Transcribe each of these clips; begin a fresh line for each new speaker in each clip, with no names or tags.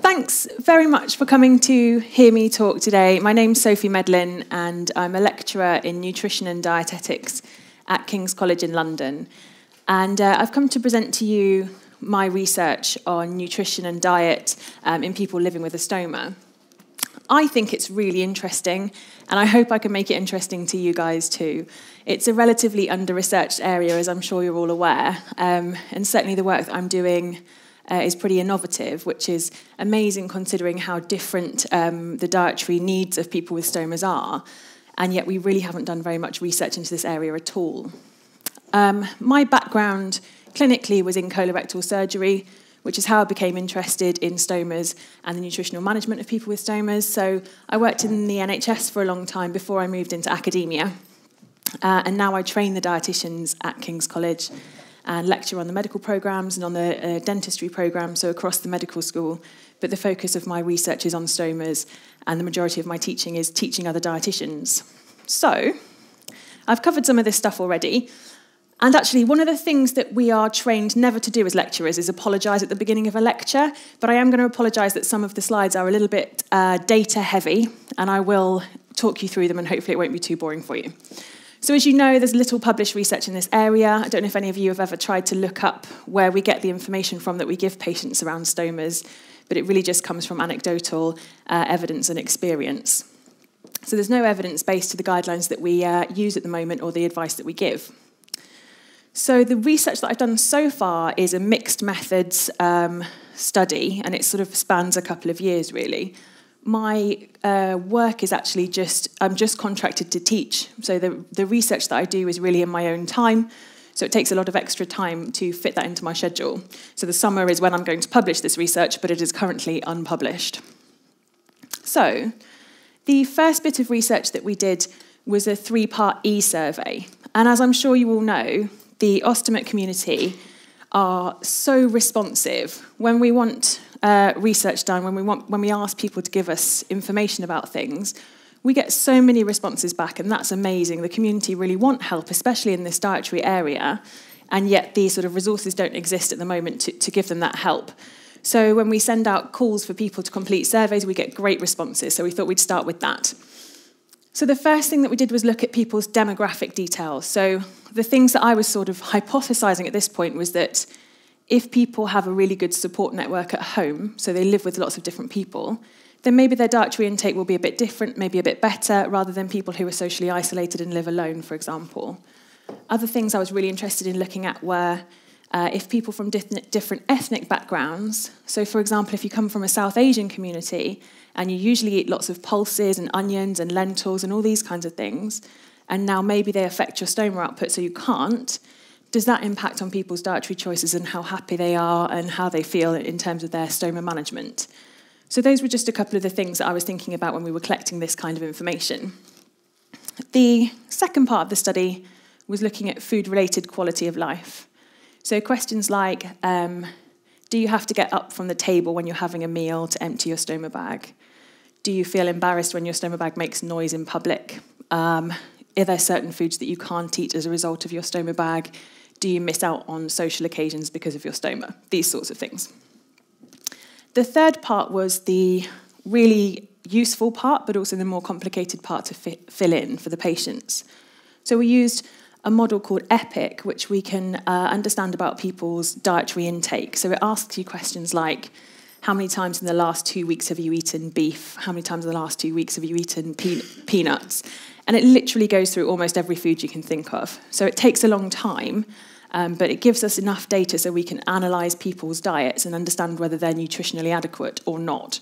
Thanks very much for coming to hear me talk today. My name's Sophie Medlin and I'm a lecturer in nutrition and dietetics at King's College in London. And I've come to present to you my research on nutrition and diet in people living with a stoma. I think it's really interesting, and I hope I can make it interesting to you guys too. It's a relatively under-researched area, as I'm sure you're all aware, and certainly the work that I'm doing is pretty innovative, which is amazing considering how different the dietary needs of people with stomas are, and yet we really haven't done very much research into this area at all. My background clinically was in colorectal surgery, which is how I became interested in stomas and the nutritional management of people with stomas. So I worked in the NHS for a long time before I moved into academia. And now I train the dietitians at King's College and lecture on the medical programmes and on the dentistry programme, so across the medical school. But the focus of my research is on stomas, and the majority of my teaching is teaching other dietitians. So I've covered some of this stuff already. And actually, one of the things that we are trained never to do as lecturers is apologise at the beginning of a lecture, but I am going to apologise that some of the slides are a little bit data heavy, and I will talk you through them, and hopefully it won't be too boring for you. So as you know, there's little published research in this area. I don't know if any of you have ever tried to look up where we get the information from that we give patients around stomas, but it really just comes from anecdotal evidence and experience. So there's no evidence based to the guidelines that we use at the moment or the advice that we give. So the research that I've done so far is a mixed methods study, and it sort of spans a couple of years, really. My work is actually I'm just contracted to teach. So the research that I do is really in my own time, so it takes a lot of extra time to fit that into my schedule. So the summer is when I'm going to publish this research, but it is currently unpublished. So the first bit of research that we did was a 3-part E-survey. And as I'm sure you all know, the ostomy community are so responsive. When we want research done, when we ask people to give us information about things, we get so many responses back, and that's amazing. The community really want help, especially in this dietary area, and yet these sort of resources don't exist at the moment to give them that help. So when we send out calls for people to complete surveys, we get great responses, so we thought we'd start with that. So the first thing that we did was look at people's demographic details. So the things that I was sort of hypothesising at this point was that if people have a really good support network at home, so they live with lots of different people, then maybe their dietary intake will be a bit different, maybe a bit better, rather than people who are socially isolated and live alone, for example. Other things I was really interested in looking at were if people from different ethnic backgrounds, so for example, if you come from a South Asian community and you usually eat lots of pulses and onions and lentils and all these kinds of things, and now maybe they affect your stoma output so you can't, does that impact on people's dietary choices and how happy they are and how they feel in terms of their stoma management? So those were just a couple of the things that I was thinking about when we were collecting this kind of information. The second part of the study was looking at food-related quality of life. So questions like, do you have to get up from the table when you're having a meal to empty your stoma bag? Do you feel embarrassed when your stoma bag makes noise in public? Are there certain foods that you can't eat as a result of your stoma bag? Do you miss out on social occasions because of your stoma? These sorts of things. The third part was the really useful part, but also the more complicated part to fill in for the patients. So we used a model called EPIC, which we can understand about people's dietary intake. So it asks you questions like, how many times in the last 2 weeks have you eaten beef? How many times in the last 2 weeks have you eaten peanuts? And it literally goes through almost every food you can think of. So it takes a long time, but it gives us enough data so we can analyse people's diets and understand whether they're nutritionally adequate or not.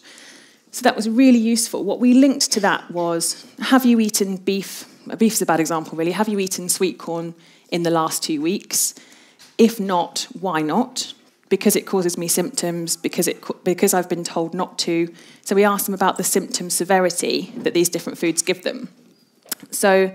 So that was really useful. What we linked to that was, have you eaten beef? Beef's a bad example, really. Have you eaten sweet corn in the last 2 weeks? If not, why not? Because it causes me symptoms, because I've been told not to. So we asked them about the symptom severity that these different foods give them. So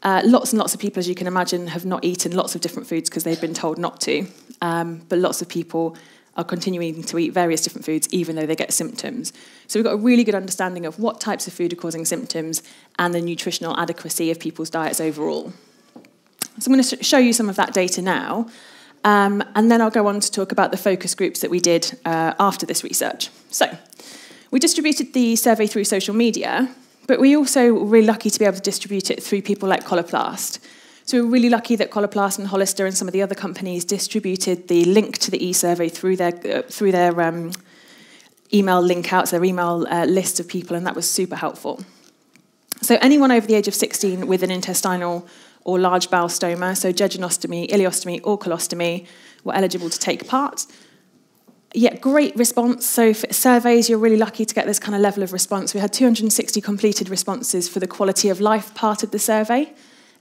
lots and lots of people, as you can imagine, have not eaten lots of different foods because they've been told not to. But lots of people are continuing to eat various different foods even though they get symptoms. So we've got a really good understanding of what types of food are causing symptoms and the nutritional adequacy of people's diets overall. So I'm going to show you some of that data now. And then I'll go on to talk about the focus groups that we did after this research. So We distributed the survey through social media, but we also were really lucky to be able to distribute it through people like Coloplast. So we were really lucky that Coloplast and Hollister and some of the other companies distributed the link to the e-survey through their email link outs, their email list of people, and that was super helpful. So anyone over the age of 16 with an intestinal or large bowel stoma, so jejunostomy, ileostomy, or colostomy, were eligible to take part. Yeah, great response. So for surveys, you're really lucky to get this kind of level of response. We had 260 completed responses for the quality of life part of the survey,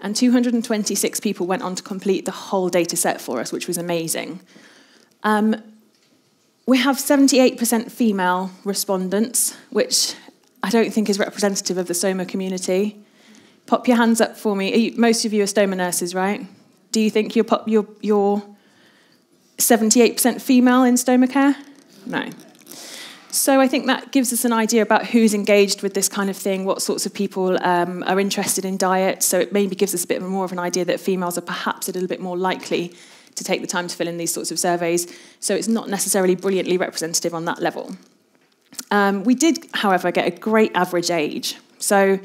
and 226 people went on to complete the whole data set for us, which was amazing. We have 78% female respondents, which I don't think is representative of the stoma community. Pop your hands up for me. Most of you are stoma nurses, right? Do you think you're 78% female in stoma care? No. So I think that gives us an idea about who's engaged with this kind of thing, what sorts of people are interested in diet. So it maybe gives us a bit more of an idea that females are perhaps a little bit more likely to take the time to fill in these sorts of surveys. So it's not necessarily brilliantly representative on that level. We did, however, get a great average age. So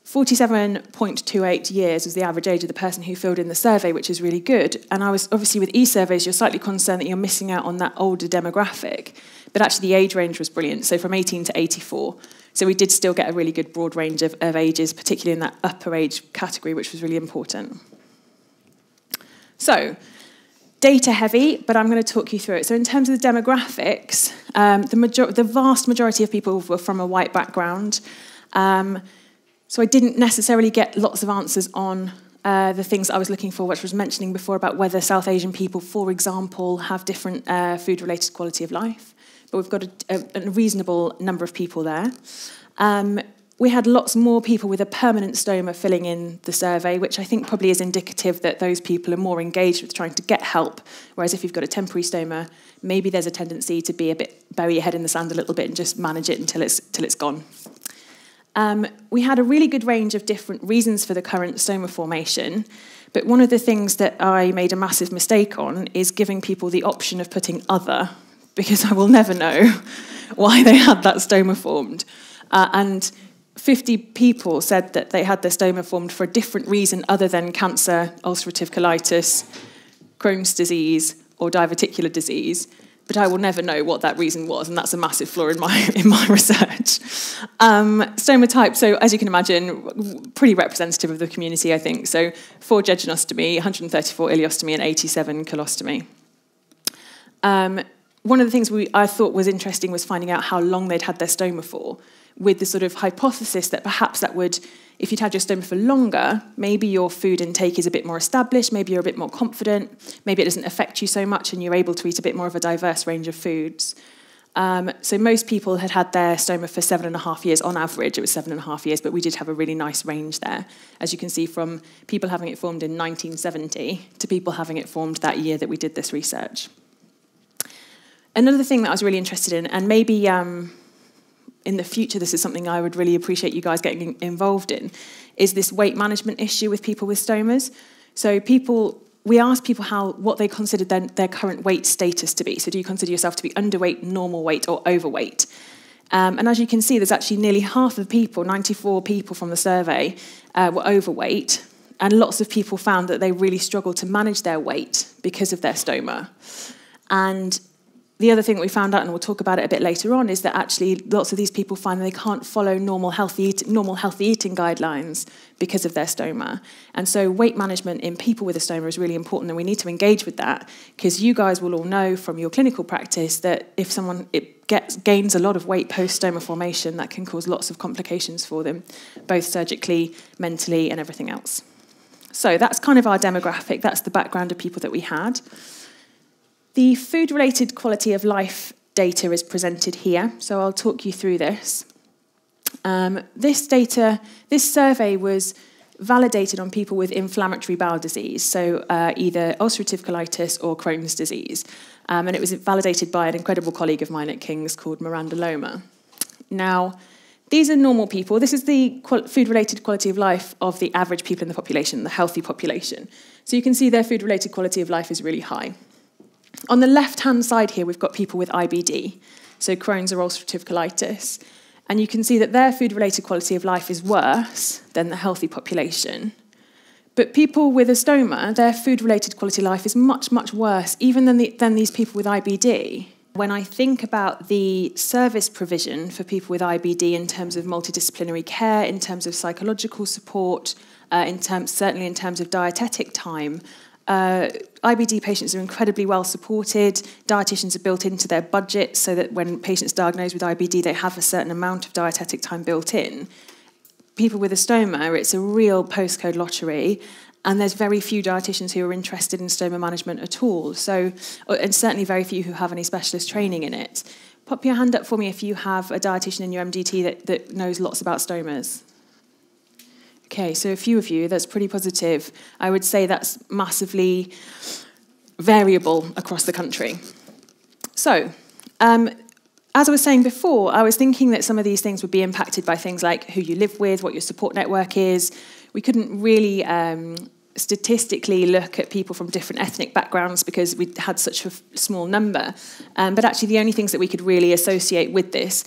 47.28 years was the average age of the person who filled in the survey, which is really good. And I was obviously with e-surveys, you're slightly concerned that you're missing out on that older demographic. But actually the age range was brilliant, so from 18 to 84. So we did still get a really good broad range of ages, particularly in that upper age category, which was really important. So, data heavy, but I'm going to talk you through it. So in terms of the demographics, the vast majority of people were from a white background. So I didn't necessarily get lots of answers on the things I was looking for, which I was mentioning before about whether South Asian people, for example, have different food-related quality of life. But we've got a reasonable number of people there. We had lots more people with a permanent stoma filling in the survey, which I think probably is indicative that those people are more engaged with trying to get help, whereas if you've got a temporary stoma, maybe there's a tendency to be bury your head in the sand a little bit and just manage it until it's gone. We had a really good range of different reasons for the current stoma formation, but one of the things that I made a massive mistake on is giving people the option of putting other, because I will never know why they had that stoma formed. And 50 people said that they had their stoma formed for a different reason other than cancer, ulcerative colitis, Crohn's disease, or diverticular disease. But I will never know what that reason was, and that's a massive flaw in my research. Stoma type, so as you can imagine, pretty representative of the community, I think. So 4 jejunostomy, 134 ileostomy, and 87 colostomy. One of the things I thought was interesting was finding out how long they'd had their stoma for, with the sort of hypothesis that perhaps that would, if you'd had your stoma for longer, maybe your food intake is a bit more established, maybe you're a bit more confident, maybe it doesn't affect you so much and you're able to eat a bit more of a diverse range of foods. So most people had their stoma for 7.5 years on average. It was 7.5 years, but we did have a really nice range there, as you can see, from people having it formed in 1970 to people having it formed that year that we did this research. Another thing that I was really interested in, and maybe in the future this is something I would really appreciate you guys getting involved in, is this weight management issue with people with stomas. So we asked people what they considered their current weight status to be. So do you consider yourself to be underweight, normal weight, or overweight? And as you can see, there's actually nearly half of the people, 94 people from the survey, were overweight. And lots of people found that they really struggled to manage their weight because of their stoma. And the other thing that we found out, and we'll talk about it a bit later on, is that actually lots of these people find that they can't follow normal healthy eating guidelines because of their stoma. And so weight management in people with a stoma is really important, and we need to engage with that, because you guys will all know from your clinical practice that if someone gains a lot of weight post-stoma formation, that can cause lots of complications for them, both surgically, mentally, and everything else. So that's kind of our demographic. That's the background of people that we had. The food-related quality of life data is presented here, so I'll talk you through this. This survey was validated on people with inflammatory bowel disease, so either ulcerative colitis or Crohn's disease. And it was validated by an incredible colleague of mine at King's called Miranda Loma. Now, these are normal people. This is the food-related quality of life of the average people in the population, the healthy population. So you can see their food-related quality of life is really high. On the left-hand side here, we've got people with IBD. so Crohn's or ulcerative colitis. And you can see that their food-related quality of life is worse than the healthy population. But people with a stoma, their food-related quality of life is much, much worse, even than these people with IBD. When I think about the service provision for people with IBD in terms of multidisciplinary care, in terms of psychological support, certainly in terms of dietetic time, IBD patients are incredibly well supported. Dietitians are built into their budget so that when patients are diagnosed with IBD, they have a certain amount of dietetic time built in. People with a stoma, it's a real postcode lottery, and there's very few dietitians who are interested in stoma management at all. So, and certainly very few who have any specialist training in it. Pop your hand up for me if you have a dietitian in your MDT that knows lots about stomas. Okay, so a few of you, that's pretty positive. I would say that's massively variable across the country. So, as I was saying before, I was thinking that some of these things would be impacted by things like who you live with, what your support network is. We couldn't really statistically look at people from different ethnic backgrounds because we had such a small number. But actually the only things that we could really associate with this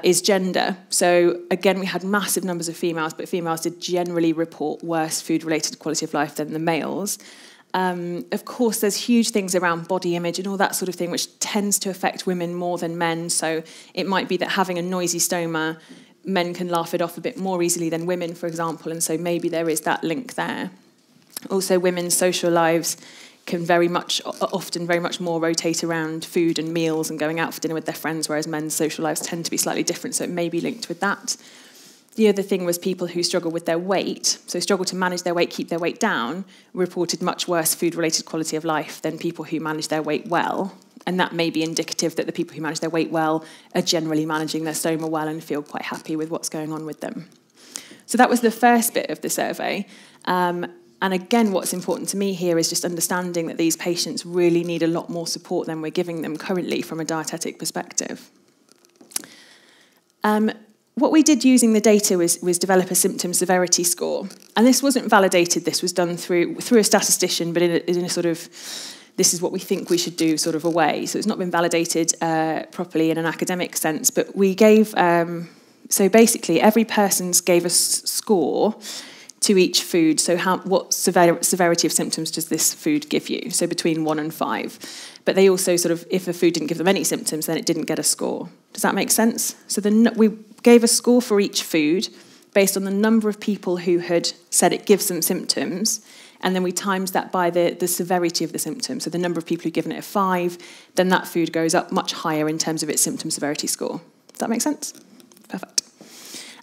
is gender. So again, we had massive numbers of females, but females did generally report worse food-related quality of life than the males. Of course, there's huge things around body image and all that sort of thing, which tends to affect women more than men. So it might be that having a noisy stoma, men can laugh it off a bit more easily than women, for example, and so maybe there is that link there. Also, women's social lives can often very much more rotate around food and meals and going out for dinner with their friends, whereas men's social lives tend to be slightly different, so it may be linked with that. The other thing was people who struggle with their weight, so struggle to manage their weight, keep their weight down, reported much worse food-related quality of life than people who manage their weight well. And that may be indicative that the people who manage their weight well are generally managing their stoma well and feel quite happy with what's going on with them. So that was the first bit of the survey. And again, what's important to me here is just understanding that these patients really need a lot more support than we're giving them currently from a dietetic perspective. What we did using the data was develop a symptom severity score. And this wasn't validated. This was done through a statistician, but in a sort of, this is what we think we should do sort of a way. So it's not been validated properly in an academic sense. But we gave, so basically every person gave a score to each food. So what severity of symptoms does this food give you? So between 1 and 5. But they also sort of, if a food didn't give them any symptoms, then it didn't get a score. Does that make sense? So we gave a score for each food based on the number of people who had said it gives them symptoms, and then we times that by the severity of the symptoms. So the number of people who've given it a 5, then that food goes up much higher in terms of its symptom severity score. Does that make sense? Perfect.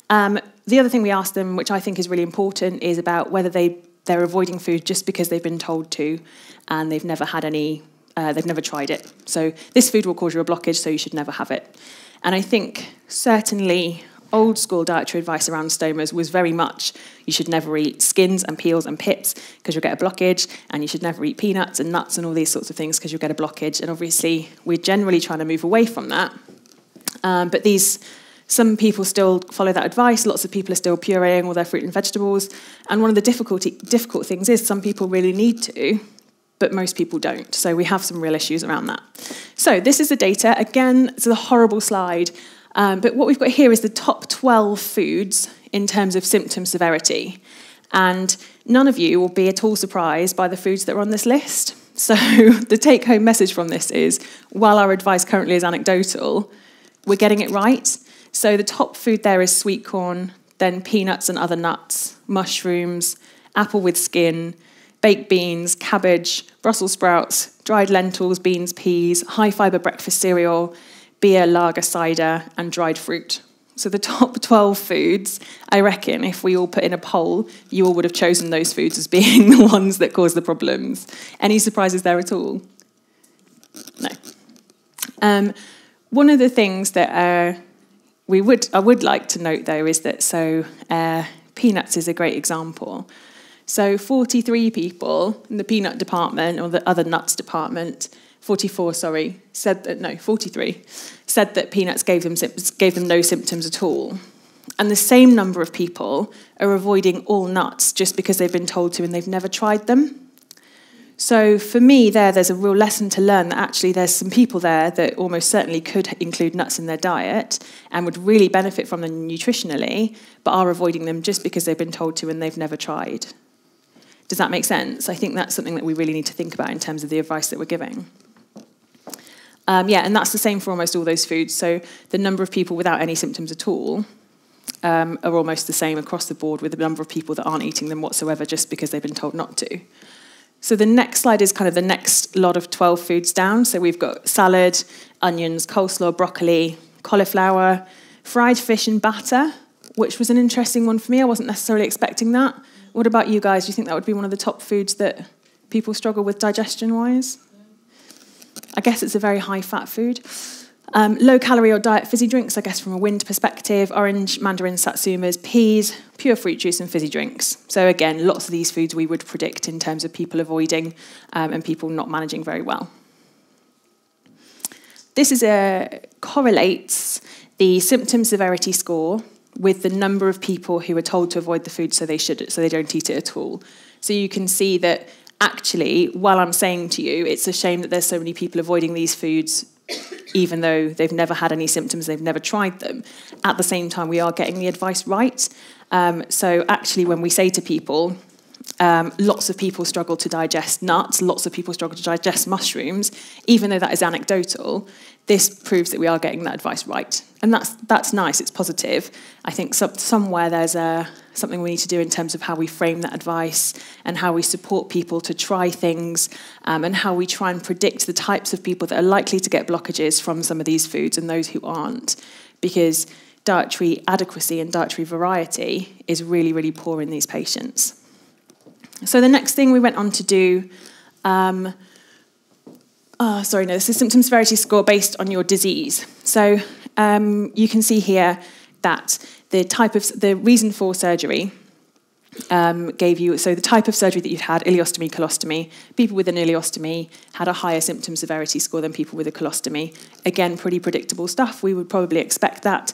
The other thing we asked them, which I think is really important, is about whether they're avoiding food just because they've been told to, and they've never had any, they've never tried it. So this food will cause you a blockage, so you should never have it. And I think certainly old school dietary advice around stomas was very much you should never eat skins and peels and pips because you'll get a blockage, and you should never eat peanuts and nuts and all these sorts of things because you'll get a blockage. And obviously we're generally trying to move away from that. But some people still follow that advice. Lots of people are still pureeing all their fruit and vegetables. And one of the difficult things is some people really need to, but most people don't. So we have some real issues around that. So this is the data. Again, it's a horrible slide. But what we've got here is the top 12 foods in terms of symptom severity. And none of you will be at all surprised by the foods that are on this list. So the take-home message from this is, while our advice currently is anecdotal, we're getting it right. So the top food there is sweet corn, then peanuts and other nuts, mushrooms, apple with skin, baked beans, cabbage, Brussels sprouts, dried lentils, beans, peas, high-fibre breakfast cereal, beer, lager, cider, and dried fruit. So the top 12 foods, I reckon, if we all put in a poll, you all would have chosen those foods as being the ones that cause the problems. Any surprises there at all? No. One of the things that I would like to note, though, is that peanuts is a great example. So 43 people in the peanut department, or the other nuts department, 43 said that peanuts gave them no symptoms at all. And the same number of people are avoiding all nuts just because they've been told to and they've never tried them. So for me there's a real lesson to learn that actually there's some people there that almost certainly could include nuts in their diet and would really benefit from them nutritionally, but are avoiding them just because they've been told to and they've never tried. Does that make sense? I think that's something that we really need to think about in terms of the advice that we're giving. And that's the same for almost all those foods. So the number of people without any symptoms at all are almost the same across the board with the number of people that aren't eating them whatsoever just because they've been told not to. So the next slide is kind of the next lot of 12 foods down. So we've got salad, onions, coleslaw, broccoli, cauliflower, fried fish and batter, which was an interesting one for me. I wasn't necessarily expecting that. What about you guys? Do you think that would be one of the top foods that people struggle with digestion-wise? I guess it's a very high-fat food. Low-calorie or diet fizzy drinks, I guess from a wind perspective, orange, mandarin, satsumas, peas, pure fruit juice and fizzy drinks. So again, lots of these foods we would predict in terms of people avoiding and people not managing very well. This correlates the symptom severity score with the number of people who are told to avoid the food so they don't eat it at all. So you can see that actually, while I'm saying to you, it's a shame that there's so many people avoiding these foods even though they've never had any symptoms, they've never tried them. At the same time, we are getting the advice right. So actually, when we say to people, lots of people struggle to digest nuts, lots of people struggle to digest mushrooms, even though that is anecdotal, this proves that we are getting that advice right. And that's nice, it's positive. I think somewhere there's something we need to do in terms of how we frame that advice and how we support people to try things and how we try and predict the types of people that are likely to get blockages from some of these foods and those who aren't. Because dietary adequacy and dietary variety is really, really poor in these patients. So the next thing we went on to do, this is symptom severity score based on your disease. So you can see here that the reason for surgery gave you, so the type of surgery that you'd had, ileostomy, colostomy, people with an ileostomy had a higher symptom severity score than people with a colostomy. Again, pretty predictable stuff. We would probably expect that.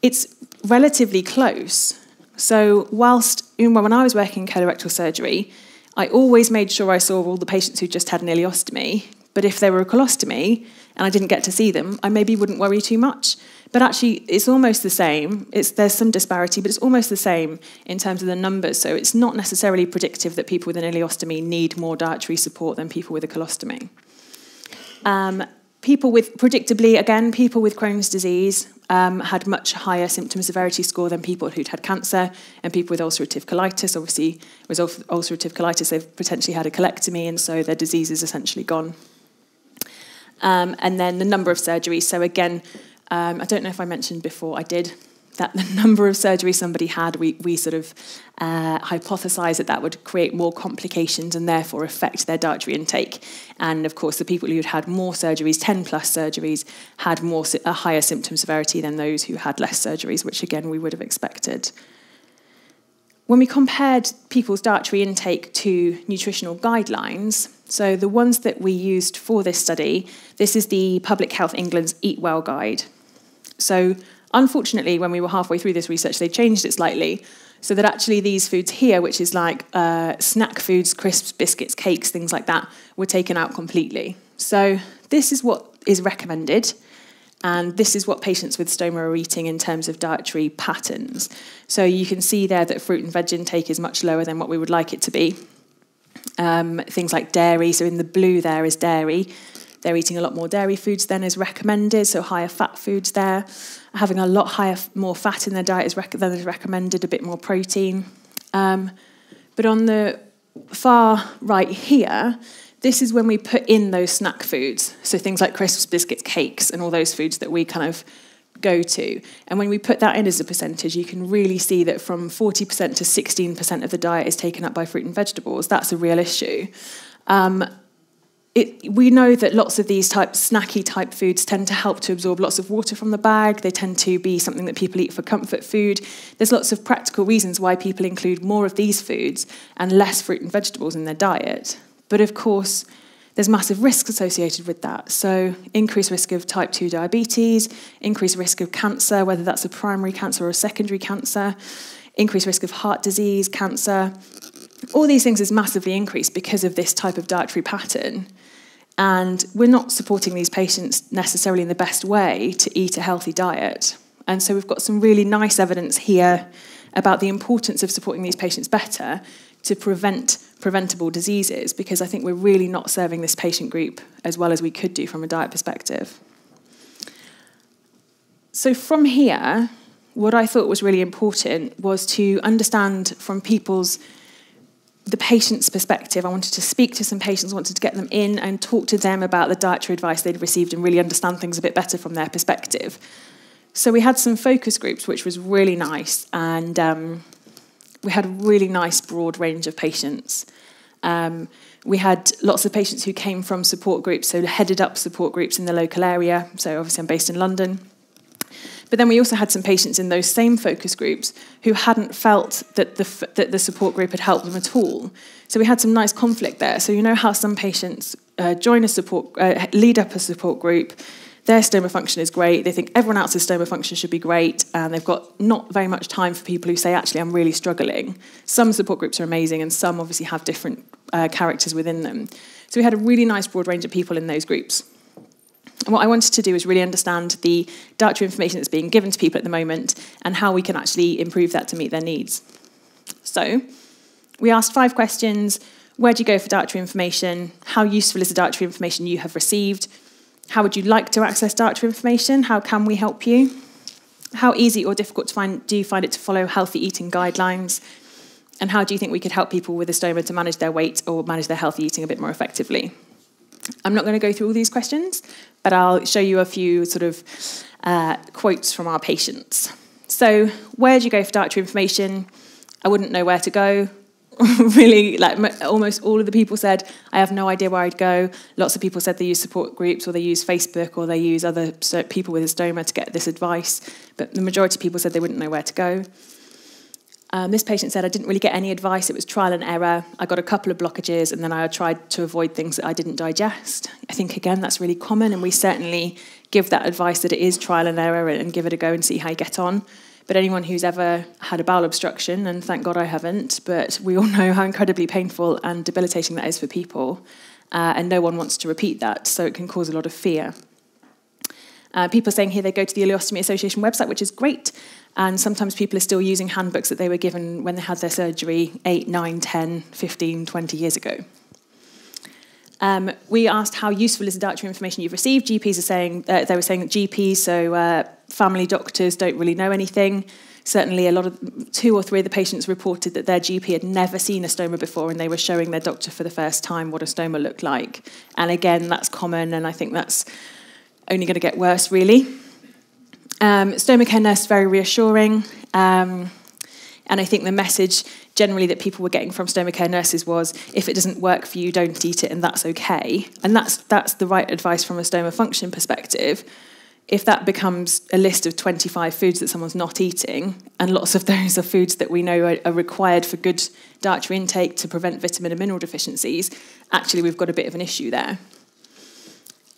It's relatively close. So when I was working in colorectal surgery, I always made sure I saw all the patients who just had an ileostomy. But if they were a colostomy and I didn't get to see them, I maybe wouldn't worry too much. But actually, it's almost the same. There's some disparity, but it's almost the same in terms of the numbers. So it's not necessarily predictive that people with an ileostomy need more dietary support than people with a colostomy. People with Crohn's disease had much higher symptom severity score than people who'd had cancer, and people with ulcerative colitis, obviously, with ulcerative colitis, they've potentially had a colectomy, and so their disease is essentially gone. And then the number of surgeries. So again, I don't know if I mentioned before, I did, that the number of surgeries somebody had, we sort of hypothesised that would create more complications and therefore affect their dietary intake. And of course, the people who had more surgeries, 10 plus surgeries, had a higher symptom severity than those who had less surgeries, which again, we would have expected. When we compared people's dietary intake to nutritional guidelines, so the ones that we used for this study, this is the Public Health England's Eat Well Guide. So unfortunately, when we were halfway through this research, they changed it slightly so that actually these foods here, which is like snack foods, crisps, biscuits, cakes, things like that, were taken out completely. So this is what is recommended, and this is what patients with stoma are eating in terms of dietary patterns. So you can see there that fruit and veg intake is much lower than what we would like it to be. Things like dairy, so in the blue there is dairy. They're eating a lot more dairy foods than is recommended, so higher fat foods there. Having a lot more fat in their diet than is recommended, a bit more protein. But on the far right here, this is when we put in those snack foods, so things like crisps, biscuits, cakes, and all those foods that we kind of go to. And when we put that in as a percentage, you can really see that from 40% to 16% of the diet is taken up by fruit and vegetables. That's a real issue. We know that lots of these snacky type foods tend to help to absorb lots of water from the bag. They tend to be something that people eat for comfort food. There's lots of practical reasons why people include more of these foods and less fruit and vegetables in their diet. But of course, there's massive risks associated with that. So increased risk of type 2 diabetes, increased risk of cancer, whether that's a primary cancer or a secondary cancer, increased risk of heart disease, cancer, all these things has massively increased because of this type of dietary pattern. And we're not supporting these patients necessarily in the best way to eat a healthy diet. And so we've got some really nice evidence here about the importance of supporting these patients better to prevent preventable diseases, because I think we're really not serving this patient group as well as we could do from a diet perspective. So from here, what I thought was really important was to understand from the patient's perspective. I wanted to speak to some patients, wanted to get them in and talk to them about the dietary advice they'd received and really understand things a bit better from their perspective. So we had some focus groups, which was really nice, and we had a really nice broad range of patients. We had lots of patients who came from support groups, so headed up support groups in the local area. So obviously I'm based in London. But then we also had some patients in those same focus groups who hadn't felt that the support group had helped them at all. So we had some nice conflict there. So you know how some patients lead up a support group, their stoma function is great, they think everyone else's stoma function should be great, and they've got not very much time for people who say, actually, I'm really struggling. Some support groups are amazing, and some obviously have different characters within them. So we had a really nice broad range of people in those groups. And what I wanted to do is really understand the dietary information that's being given to people at the moment and how we can actually improve that to meet their needs. So we asked 5 questions. Where do you go for dietary information? How useful is the dietary information you have received? How would you like to access dietary information? How can we help you? How easy or difficult do you find it to follow healthy eating guidelines? And how do you think we could help people with a stoma to manage their weight or manage their healthy eating a bit more effectively? I'm not going to go through all these questions, but I'll show you a few sort of quotes from our patients. So, where do you go for dietary information? I wouldn't know where to go. Really, almost all of the people said, I have no idea where I'd go. Lots of people said they use support groups, or they use Facebook, or they use other people with a stoma to get this advice. But the majority of people said they wouldn't know where to go. This patient said, I didn't really get any advice. It was trial and error. I got a couple of blockages, and then I tried to avoid things that I didn't digest. I think, again, that's really common, and we certainly give that advice that it is trial and error and give it a go and see how you get on. But anyone who's ever had a bowel obstruction, and thank God I haven't, but we all know how incredibly painful and debilitating that is for people, and no one wants to repeat that, so it can cause a lot of fear. People saying here they go to the Ostomy Association website, which is great, and sometimes people are still using handbooks that they were given when they had their surgery 8, 9, 10, 15, 20 years ago. We asked how useful is the dietary information you've received. GPs are saying, they were saying that GPs, so family doctors, don't really know anything. Certainly 2 or 3 of the patients reported that their GP had never seen a stoma before, and they were showing their doctor for the first time what a stoma looked like. And again, that's common, and I think that's only going to get worse, really. Stoma care nurse, very reassuring. And I think the message generally that people were getting from stoma care nurses was, if it doesn't work for you, don't eat it, and that's okay. And that's the right advice from a stoma function perspective. If that becomes a list of 25 foods that someone's not eating, and lots of those are foods that we know are required for good dietary intake to prevent vitamin and mineral deficiencies, actually we've got a bit of an issue there.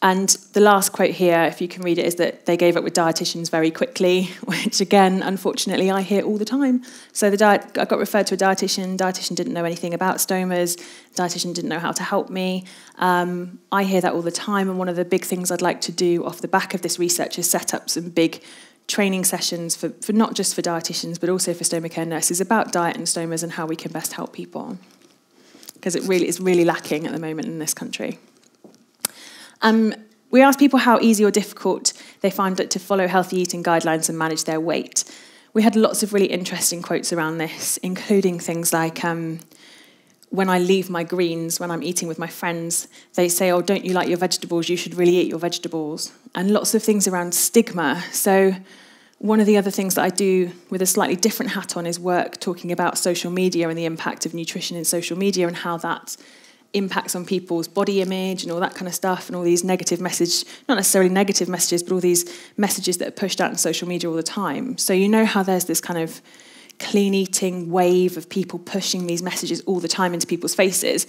And the last quote here, if you can read it, is that they gave up with dietitians very quickly, which again, unfortunately, I hear all the time. So I got referred to a dietitian didn't know anything about stomas, dietitian didn't know how to help me. I hear that all the time, and one of the big things I'd like to do off the back of this research is set up some big training sessions for not just for dietitians, but also for stoma care nurses about diet and stomas and how we can best help people. Because it really is really lacking at the moment in this country. We asked people how easy or difficult they find it to follow healthy eating guidelines and manage their weight. We had lots of really interesting quotes around this, including things like, when I leave my greens, when I'm eating with my friends, they say, oh, don't you like your vegetables? You should really eat your vegetables. And lots of things around stigma. So one of the other things that I do with a slightly different hat on is work talking about social media and the impact of nutrition in social media and how that impacts on people's body image and all that kind of stuff, and all these negative messages, not necessarily negative messages, but all these messages that are pushed out in social media all the time. So you know how there's this kind of clean eating wave of people pushing these messages all the time into people's faces.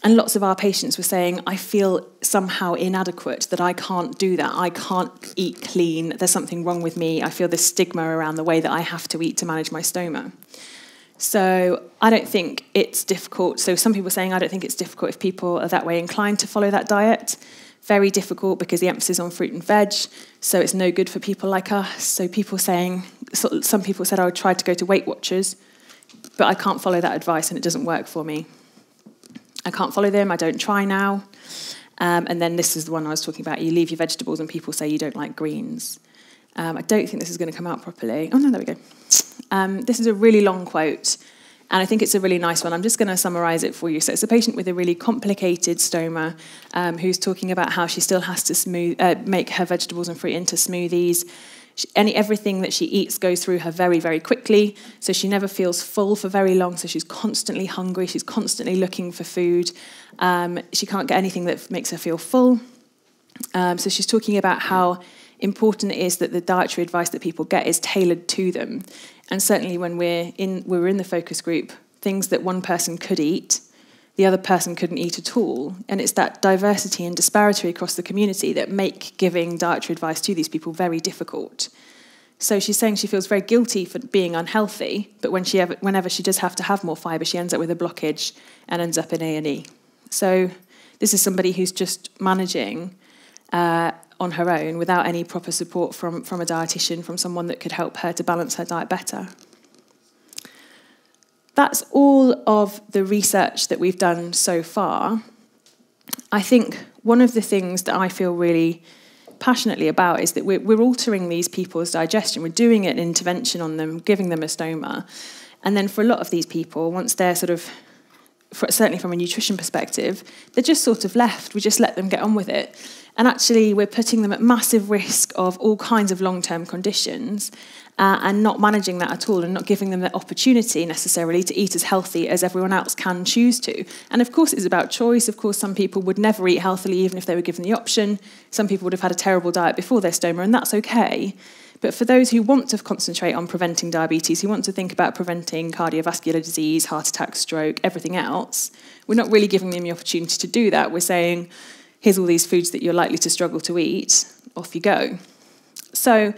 And lots of our patients were saying, I feel somehow inadequate, that I can't do that. I can't eat clean. There's something wrong with me. I feel this stigma around the way that I have to eat to manage my stoma. So I don't think it's difficult. So some people are saying I don't think it's difficult if people are that way inclined to follow that diet. Very difficult because the emphasis on fruit and veg, so it's no good for people like us. So some people said I would try to go to Weight Watchers, but I can't follow that advice and it doesn't work for me. I can't follow them, I don't try now. And then this is the one I was talking about. You leave your vegetables and people say you don't like greens. I don't think this is going to come out properly. Oh, no, there we go. This is a really long quote, and I think it's a really nice one. I'm just going to summarise it for you. So it's a patient with a really complicated stoma who's talking about how she still has to make her vegetables and fruit into smoothies. Everything that she eats goes through her very, very quickly, so she never feels full for very long, so she's constantly hungry, she's constantly looking for food. She can't get anything that makes her feel full. So she's talking about how important it is that the dietary advice that people get is tailored to them. And certainly when we were in the focus group, things that one person could eat, the other person couldn't eat at all. And it's that diversity and disparity across the community that make giving dietary advice to these people very difficult. So she's saying she feels very guilty for being unhealthy, but whenever she does have to have more fibre, she ends up with a blockage and ends up in A&E. So this is somebody who's just managing on her own without any proper support from a dietitian, from someone that could help her to balance her diet better. That's all of the research that we've done so far. I think one of the things that I feel really passionately about is that we're altering these people's digestion. We're doing an intervention on them, giving them a stoma. And then for a lot of these people, once they're certainly from a nutrition perspective, they're just sort of left. We just let them get on with it. And actually, we're putting them at massive risk of all kinds of long-term conditions and not managing that at all and not giving them the opportunity necessarily to eat as healthy as everyone else can choose to. And of course, it's about choice. Of course, some people would never eat healthily even if they were given the option. Some people would have had a terrible diet before their stoma, and that's okay. But for those who want to concentrate on preventing diabetes, who want to think about preventing cardiovascular disease, heart attack, stroke, everything else, we're not really giving them the opportunity to do that. We're saying, here's all these foods that you're likely to struggle to eat, off you go. So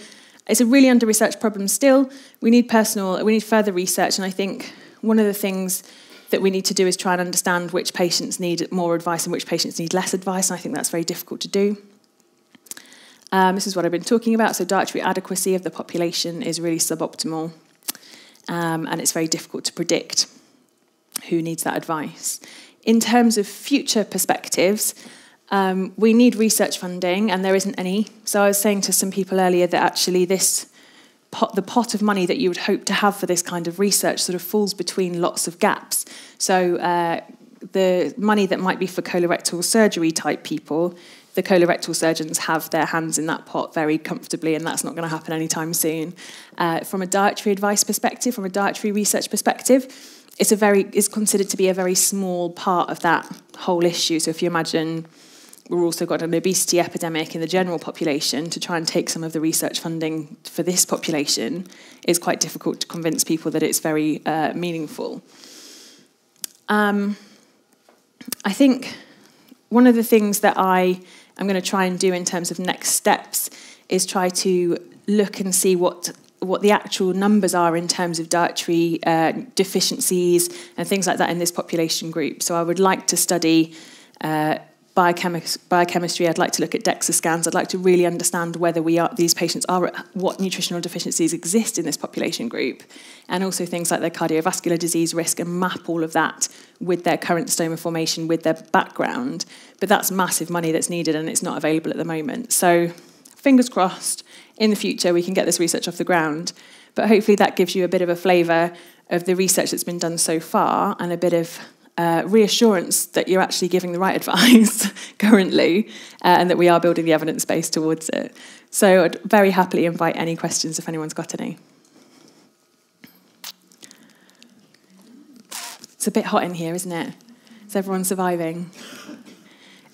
it's a really under-researched problem still. We need further research, and I think one of the things that we need to do is try and understand which patients need more advice and which patients need less advice, and I think that's very difficult to do. This is what I've been talking about. So dietary adequacy of the population is really suboptimal, and it's very difficult to predict who needs that advice. In terms of future perspectives, we need research funding, and there isn't any. So I was saying to some people earlier that actually the pot of money that you would hope to have for this kind of research sort of falls between lots of gaps. So the money that might be for colorectal surgery type people, the colorectal surgeons have their hands in that pot very comfortably, and that's not going to happen anytime soon. From a dietary advice perspective, from a dietary research perspective, it's considered to be a very small part of that whole issue. So if you imagine we've also got an obesity epidemic in the general population, to try and take some of the research funding for this population is quite difficult to convince people that it's very meaningful. I think one of the things that I am going to try and do in terms of next steps is try to look and see what the actual numbers are in terms of dietary deficiencies and things like that in this population group. So I would like to study biochemistry. I'd like to look at DEXA scans. I'd like to really understand whether these patients what nutritional deficiencies exist in this population group, and also things like their cardiovascular disease risk, and map all of that with their current stoma formation, with their background. But that's massive money that's needed, and it's not available at the moment. So fingers crossed, in the future we can get this research off the ground. But hopefully that gives you a bit of a flavour of the research that's been done so far, and a bit of reassurance that you're actually giving the right advice currently, and that we are building the evidence base towards it. So I'd very happily invite any questions if anyone's got any. It's a bit hot in here, isn't it? Is everyone surviving?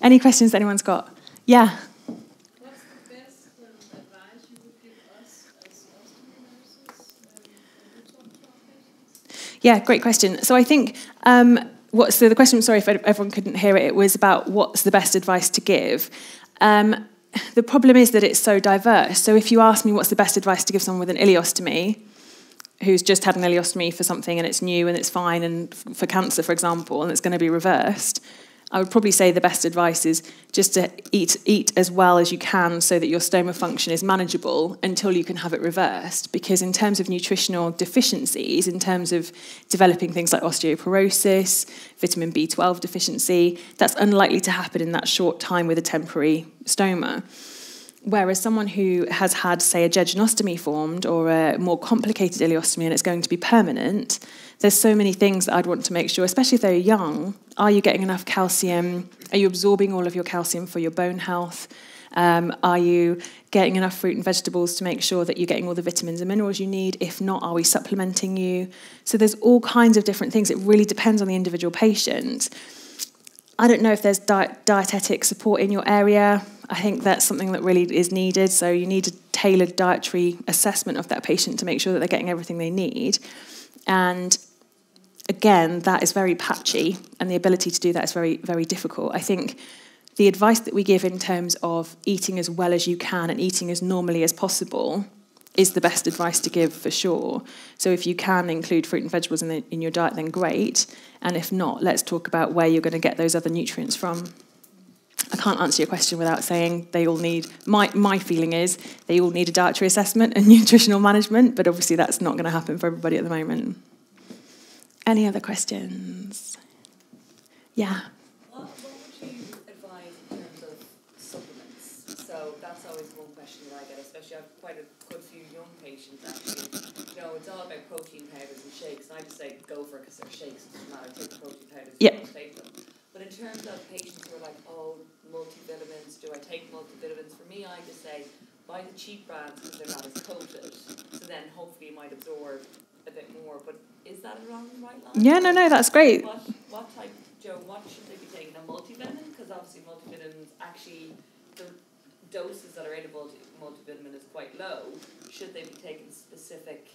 Any questions that anyone's got? Yeah?
What's the best advice you would give us as ostomy nurses when we talk to our patients?
Yeah, great question. So I think so the question, sorry if everyone couldn't hear it, it was about what's the best advice to give. The problem is that it's so diverse. So if you ask me what's the best advice to give someone with an ileostomy, who's just had an ileostomy for something and it's new and it's fine, and for cancer, for example, and it's going to be reversed, I would probably say the best advice is just to eat as well as you can so that your stoma function is manageable until you can have it reversed. Because in terms of nutritional deficiencies, in terms of developing things like osteoporosis, vitamin B12 deficiency, that's unlikely to happen in that short time with a temporary stoma. Whereas someone who has had, say, a jejunostomy formed or a more complicated ileostomy and it's going to be permanent, there's so many things that I'd want to make sure, especially if they're young. Are you getting enough calcium? Are you absorbing all of your calcium for your bone health? Are you getting enough fruit and vegetables to make sure that you're getting all the vitamins and minerals you need? If not, are we supplementing you? So there's all kinds of different things. It really depends on the individual patient. I don't know if there's dietetic support in your area. I think that's something that really is needed. So you need a tailored dietary assessment of that patient to make sure that they're getting everything they need. And again, that is very patchy, and the ability to do that is very, very difficult. I think the advice that we give in terms of eating as well as you can and eating as normally as possible is the best advice to give for sure. So if you can include fruit and vegetables in your diet, then great. And if not, let's talk about where you're going to get those other nutrients from. I can't answer your question without saying they all need, my feeling is they all need a dietary assessment and nutritional management, but obviously that's not going to happen for everybody at the moment. Any other questions? Yeah.
What would you advise in terms of supplements? So that's always one question that I get, especially I've quite a good few young patients actually. You know, it's all about protein powders and shakes, and I just say go for it because they're shakes. It doesn't matter, take the protein powders.
Yeah.
Take them. But in terms of patients who are like, oh, multivitamins, do I take multivitamins? For me, I just say buy the cheap brands because they're not as coated. So then hopefully you might absorb a bit more. But is that a wrong right line?
Yeah, no, that's great.
What type, Joe, what should they be taking? A multivitamin? Because obviously multivitamins, actually, the doses that are in a multivitamin is quite low. Should they be taking specific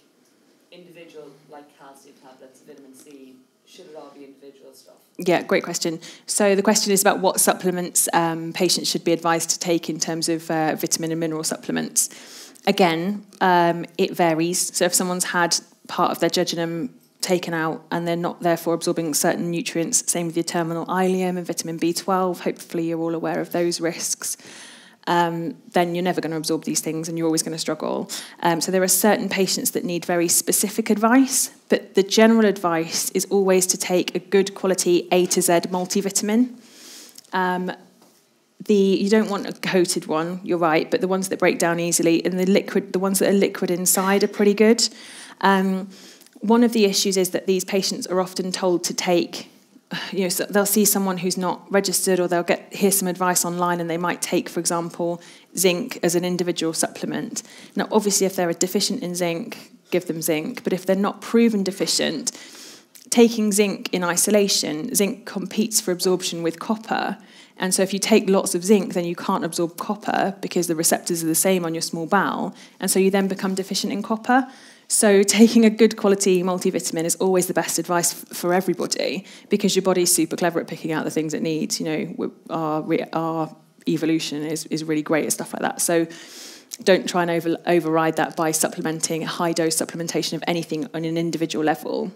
individual, like calcium tablets, vitamin C? Should it all be individual stuff?
Yeah, great question. So the question is about what supplements patients should be advised to take in terms of vitamin and mineral supplements. Again, it varies. So if someone's had part of their jejunum taken out and they're not therefore absorbing certain nutrients, same with your terminal ileum and vitamin B12, hopefully you're all aware of those risks. Then you're never going to absorb these things and you're always going to struggle. So there are certain patients that need very specific advice, but the general advice is always to take a good quality A to Z multivitamin. You don't want a coated one, you're right, but the ones that break down easily and the ones that are liquid inside are pretty good. One of the issues is that these patients are often told to take, so they'll see someone who's not registered, or they'll hear some advice online and they might take, for example, zinc as an individual supplement. Now, obviously, if they're deficient in zinc, give them zinc. But if they're not proven deficient, taking zinc in isolation, zinc competes for absorption with copper. And so if you take lots of zinc, then you can't absorb copper because the receptors are the same on your small bowel. And so you then become deficient in copper. So taking a good quality multivitamin is always the best advice for everybody, because your body's super clever at picking out the things it needs. Our evolution is really great at stuff like that. So don't try and override that by supplementing, a high dose supplementation of anything on an individual level.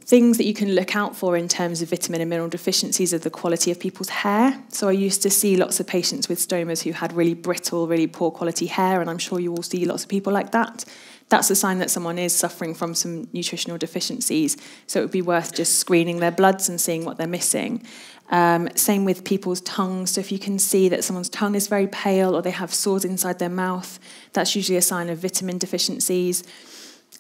Things that you can look out for in terms of vitamin and mineral deficiencies are the quality of people's hair. So I used to see lots of patients with stomas who had really brittle, really poor quality hair, and I'm sure you all see lots of people like that. That's a sign that someone is suffering from some nutritional deficiencies. So it would be worth just screening their bloods and seeing what they're missing. Same with people's tongues. So if you can see that someone's tongue is very pale or they have sores inside their mouth, that's usually a sign of vitamin deficiencies.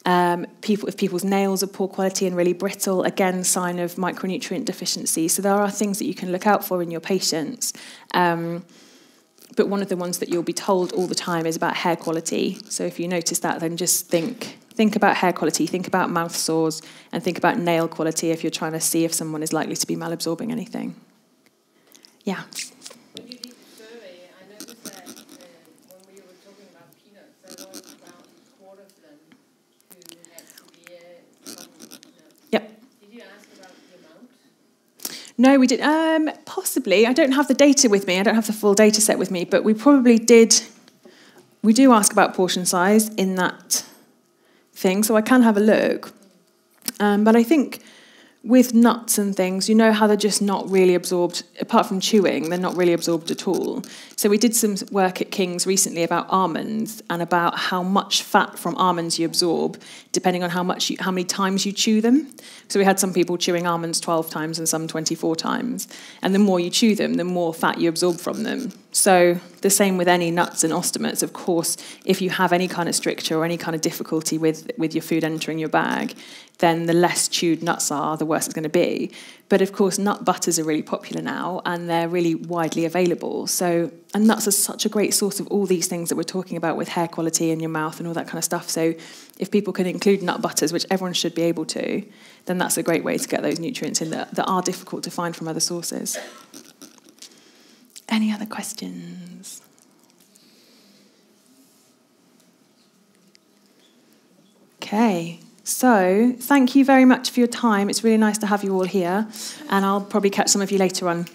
If people's nails are poor quality and really brittle, again, sign of micronutrient deficiency. So there are things that you can look out for in your patients. But one of the ones that you'll be told all the time is about hair quality. So if you notice that, then just think about hair quality, think about mouth sores, and think about nail quality if you're trying to see if someone is likely to be malabsorbing anything. Yeah.
When you did the survey, I noticed that when we were talking about peanuts, there was about a quarter of them who had severe problems with peanuts.
Yep.
Did you ask about the amount?
No, we did. Possibly. I don't have the data with me. I don't have the full data set with me, but we probably did. We do ask about portion size in that thing, so I can have a look. But I think with nuts and things, you know how they're just not really absorbed, apart from chewing, they're not really absorbed at all. So we did some work at King's recently about almonds and about how much fat from almonds you absorb, depending on how many times you chew them. So we had some people chewing almonds 12 times and some 24 times. And the more you chew them, the more fat you absorb from them. So the same with any nuts and ostomates. Of course, if you have any kind of stricture or any kind of difficulty with your food entering your bag, then the less chewed nuts are, the worse it's going to be. But of course, nut butters are really popular now, and they're really widely available. So, and nuts are such a great source of all these things that we're talking about with hair quality in your mouth and all that kind of stuff. So if people can include nut butters, which everyone should be able to, then that's a great way to get those nutrients in that are difficult to find from other sources. Any other questions? Okay. So, thank you very much for your time. It's really nice to have you all here, and I'll probably catch some of you later on.